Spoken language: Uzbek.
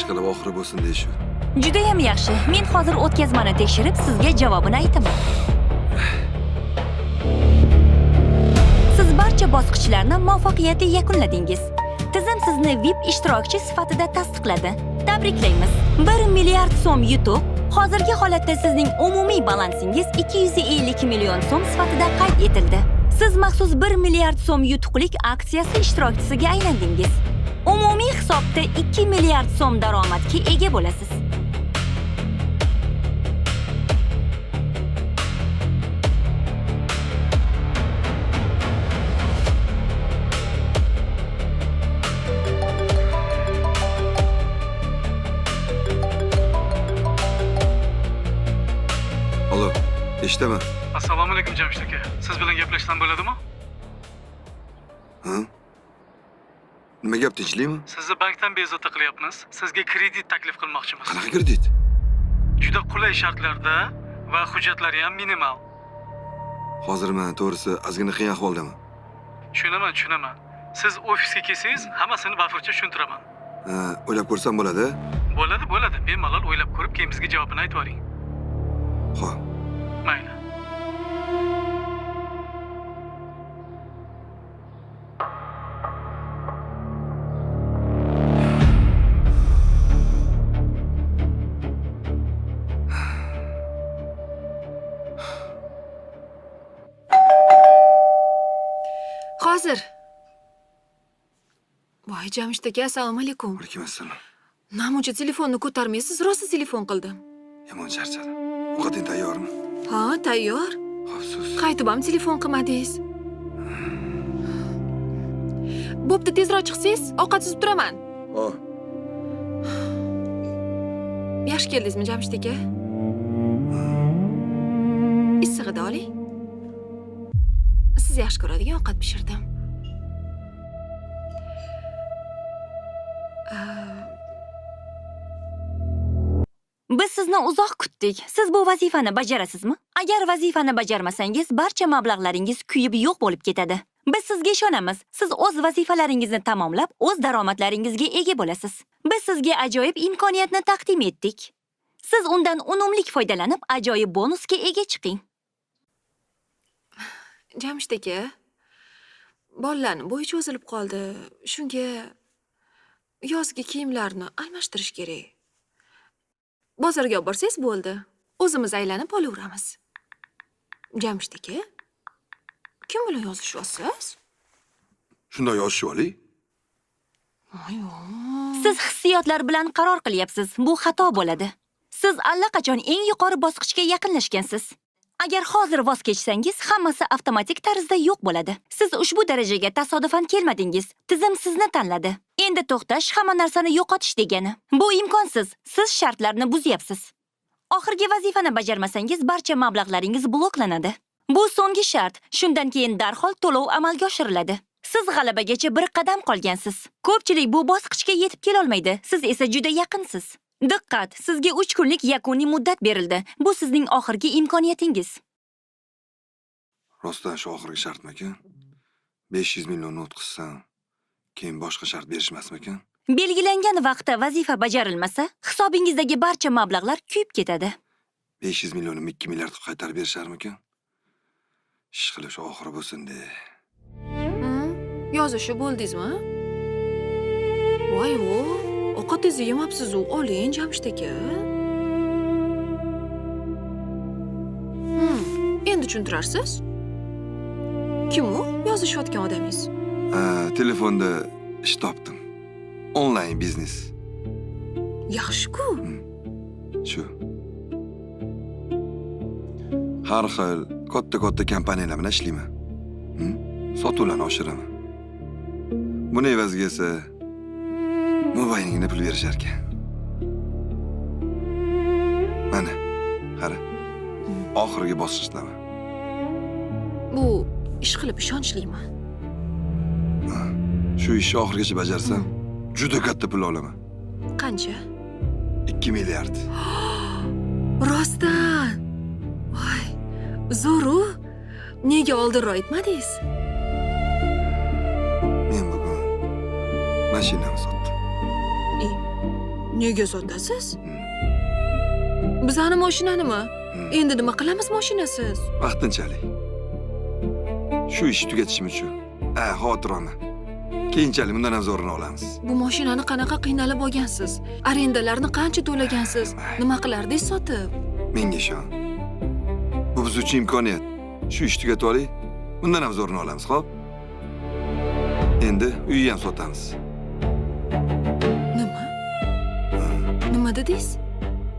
ishqilib oxiri bo'lsin deyishu. Judayam yaxshi. Men hozir o'tkazmani tekshirib, sizga javobini aytaman. Siz barcha bosqichlarni muvaffaqiyatli yakunladingiz. Tizim sizni VIP ishtirokchi sifatida tasdiqladi. Tabriklaymiz. 1 milliard so'm yutuq. Hozirgi holatda sizning umumiy balansingiz 250 million so'm sifatida qayd etildi. Siz maxsus 1 milliard so'm yutuqlik aksiyasi ishtirokchisiga aylandingiz. Umumiy hisobda 2 milliard so'm daromadga ega bo'lasiz. Alo, eshitaman. Assalomu alaykum Jamshid aka. Siz bilan gaplashsam bo'ladimi? Ha? Nima gap, tinchlikmi? Sizni bankdan bezovta qilyapmiz. Sizga kredit taklif qilmoqchimiz. Qanaqa kredit? Juda qulay shartlarda va hujjatlari ham minimal. Hozir men to'g'risi ozgina qiyin ahvoldaman. Tushunaman. Siz ofisga kelsangiz, hammasini bafurcha tushuntiraman. Ha, o'ylab ko'rsam bo'ladi? Bo'ladi. Bemalol o'ylab ko'rib, keyin bizga javobini aytib oling. Xo'p. Mayli. Hozir. Voy, Jamshid aka, assalomu alaykum. Alaykum assalom. Namuncha telefonni ko'tarmaysiz, rosa telefon qildim. Yomon charchadim. Ovqating tayyormi? Ha, tayyor. Afsus. Qaytib ham telefon qilmadingiz. Bo'pti, tezroq chiqsangiz, ovqat suzib turaman. Xo'p. Yaxshi keldingizmi, Jamshid aka? Issig'ida oling. Siz yaxshi ko'radigan ovqat pishirdim. Biz sizni uzoq kutdik. Siz bu vazifani bajarasizmi? Agar vazifani bajarmasangiz, barcha mablag'laringiz kuyib yo'q bo'lib ketadi. Biz sizga ishonamiz. Siz o'z vazifalaringizni tamomlab, o'z daromadlaringizga ega bo'lasiz. Biz sizga ajoyib imkoniyatni taqdim etdik. Siz undan unumli foydalanib, ajoyib bonusga ega chiqing. Jamshid aka, bolalarning bo'yi cho'zilib qoldi. Shunga yozgi kiyimlarni almashtirish kerak. Bozorga olib borsangiz bo'ldi. O'zimiz aylanib olaveramiz. Jamshid aka, kim bilan yozishyapsiz? Shunday yozishib oling. Siz hissiyotlar bilan qaror qilyapsiz. Bu xato bo'ladi. Siz allaqachon eng yuqori bosqichga yaqinlashgansiz. Agar hozir voz kechsangiz, hammasi avtomatik tarzda yo'q bo'ladi. Siz ushbu darajaga tasodifan kelmadingiz. Tizim sizni tanladi. Endi to'xtash hamma narsani yo'qotish degani. Bu imkonsiz. Siz shartlarni buzyapsiz. Oxirgi vazifani bajarmasangiz, barcha mablag'laringiz bloklanadi. Bu so'nggi shart. Shundan keyin darhol to'lov amalga oshiriladi. Siz g'alabagacha bir qadam qolgansiz. Ko'pchilik bu bosqichga yetib kela olmaydi. Siz esa juda yaqinsiz. Diqqat, sizga 3 kunlik yakuniy muddat berildi. Bu sizning oxirgi imkoniyatingiz. Rostdan shu oxirgi shartmi-ekan? 500 millionni o'tkazsam, keyin boshqa shart berishmasmi-ekan? Belgilangan vaqtda vazifa bajarilmasa, hisobingizdagi barcha mablag'lar kuyib ketadi. 500 millionimni 2 milliard qaytarib berisharmi-ekan? Ishqilib shu oxiri bo'lsin-de. Yozishib bo'ldingizmi? Voy-o, ovqatingizni yemabsiz-u, oling, Jamshid aka. Endi tushuntirarsiz? Kim u? Yozishayotgan odamingiz? Telefonda ish topdim. Onlayn biznes. Yaxshi-ku. Shu. Har xil katta kompaniyalar bilan ishlayman. Sotuvlarni oshiraman. Buni evaziga esa mobayningni pul berishar ekan. Mana, qara. Oxirgi bosqichdaman. Bu ish qilib ishonchlimi? Shu ishni oxirigacha bajarsam, juda katta pul olaman. Qancha? 2 milliard. Rostdan. Voy, zo'r-u. Nega oldinroq aytmadingiz? Men bugun mashinani sotdim. Nega sotasiz? Bizani mashinanimi? Endi nima qilamiz mashinasiz? Vaqtinchalik. Shu ishni tugatishim uchun. Xotirona. Keyinchalik bundan ham zo'rini olamiz. Bu mashinani qanaqa qiynalib olgansiz? Arendalarni qancha to'lagansiz? Nima qilardingiz sotib? Menga ishon. Bu biz uchun imkoniyat. Shu ishni tugatib oling. Bundan ham zo'rini olamiz, xo'p? Endi uyni ham sotamiz. Nima? Nima dedingiz?